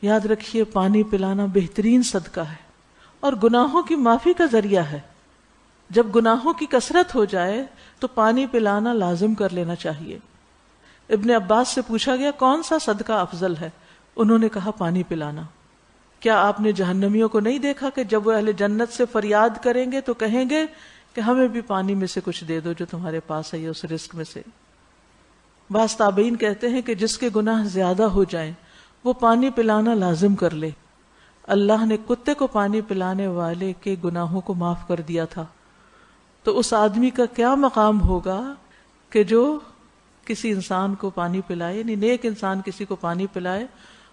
یاد رکھیے پانی پلانا بہترین صدقہ ہے اور گناہوں کی معافی کا ذریعہ ہے. جب گناہوں کی کثرت ہو جائے تو پانی پلانا لازم کر لینا چاہیے. ابن عباس سے پوچھا گیا کون سا صدقہ افضل ہے؟ انہوں نے کہا پانی پلانا. کیا آپ نے جہنمیوں کو نہیں دیکھا کہ جب وہ اہل جنت سے فریاد کریں گے تو کہیں گے کہ ہمیں بھی پانی میں سے کچھ دے دو جو تمہارے پاس ہے یا اس رزق میں سے. بعض تابعین کہتے ہیں کہ جس کے گناہ زیادہ ہو جائیں وہ پانی پلانا لازم کر لے. اللہ نے کتے کو پانی پلانے والے کے گناہوں کو معاف کر دیا تھا، تو اس آدمی کا کیا مقام ہوگا کہ جو کسی انسان کو پانی پلائے، یعنی نیک انسان کسی کو پانی پلائے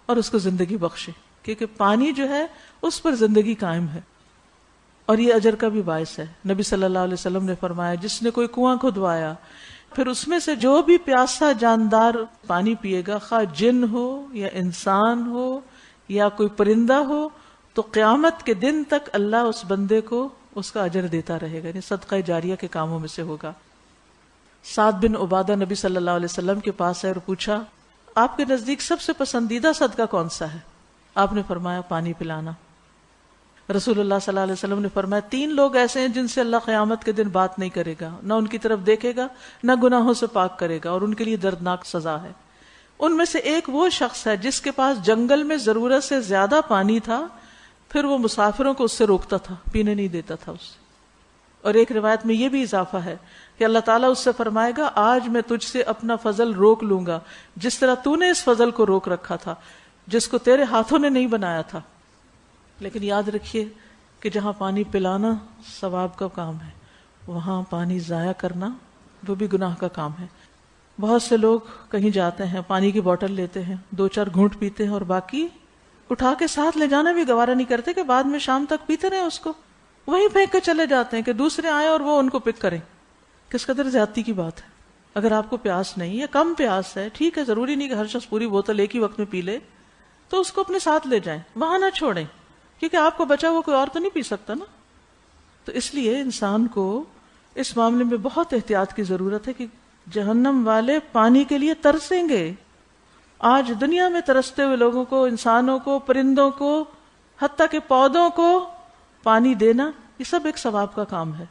اور اس کو زندگی بخشے، کیونکہ پانی جو ہے اس پر زندگی قائم ہے اور یہ اجر کا بھی باعث ہے. نبی صلی اللہ علیہ وسلم نے فرمایا جس نے کوئی کنواں کھدوایا پھر اس میں سے جو بھی پیاسا جاندار پانی پیے گا، خواہ جن ہو یا انسان ہو یا کوئی پرندہ ہو، تو قیامت کے دن تک اللہ اس بندے کو اس کا اجر دیتا رہے گا، یعنی صدقہ جاریہ کے کاموں میں سے ہوگا. سعد بن عبادہ نبی صلی اللہ علیہ وسلم کے پاس آئے اور پوچھا آپ کے نزدیک سب سے پسندیدہ صدقہ کون سا ہے؟ آپ نے فرمایا پانی پلانا. رسول اللہ صلی اللہ علیہ وسلم نے فرمایا 3 لوگ ایسے ہیں جن سے اللہ قیامت کے دن بات نہیں کرے گا، نہ ان کی طرف دیکھے گا، نہ گناہوں سے پاک کرے گا، اور ان کے لیے دردناک سزا ہے. ان میں سے ایک وہ شخص ہے جس کے پاس جنگل میں ضرورت سے زیادہ پانی تھا، پھر وہ مسافروں کو اس سے روکتا تھا، پینے نہیں دیتا تھا اس سے. اور ایک روایت میں یہ بھی اضافہ ہے کہ اللہ تعالیٰ اس سے فرمائے گا آج میں تجھ سے اپنا فضل روک لوں گا جس طرح تو نے اس فضل کو روک رکھا تھا جس کو تیرے ہاتھوں نے نہیں بنایا تھا. لیکن یاد رکھیے کہ جہاں پانی پلانا ثواب کا کام ہے وہاں پانی ضائع کرنا وہ بھی گناہ کا کام ہے. بہت سے لوگ کہیں جاتے ہیں، پانی کی بوتل لیتے ہیں، 2-4 گھونٹ پیتے ہیں اور باقی اٹھا کے ساتھ لے جانا بھی گوارا نہیں کرتے کہ بعد میں شام تک پیتے رہیں اس کو، وہیں پھینک کے چلے جاتے ہیں کہ دوسرے آئیں اور وہ ان کو پک کریں. کس قدر زیادتی کی بات ہے. اگر آپ کو پیاس نہیں ہے، کم پیاس ہے، ٹھیک ہے، ضروری نہیں کہ ہر شخص پوری بوتل ایک ہی وقت میں پی لے، تو اس کو اپنے ساتھ لے جائیں، وہاں نہ چھوڑیں، کیونکہ آپ کو بچا ہوا کوئی اور تو نہیں پی سکتا نا. تو اس لیے انسان کو اس معاملے میں بہت احتیاط کی ضرورت ہے کہ جہنم والے پانی کے لیے ترسیں گے. آج دنیا میں ترستے ہوئے لوگوں کو، انسانوں کو، پرندوں کو، حتیٰ کہ پودوں کو پانی دینا، یہ سب ایک ثواب کا کام ہے.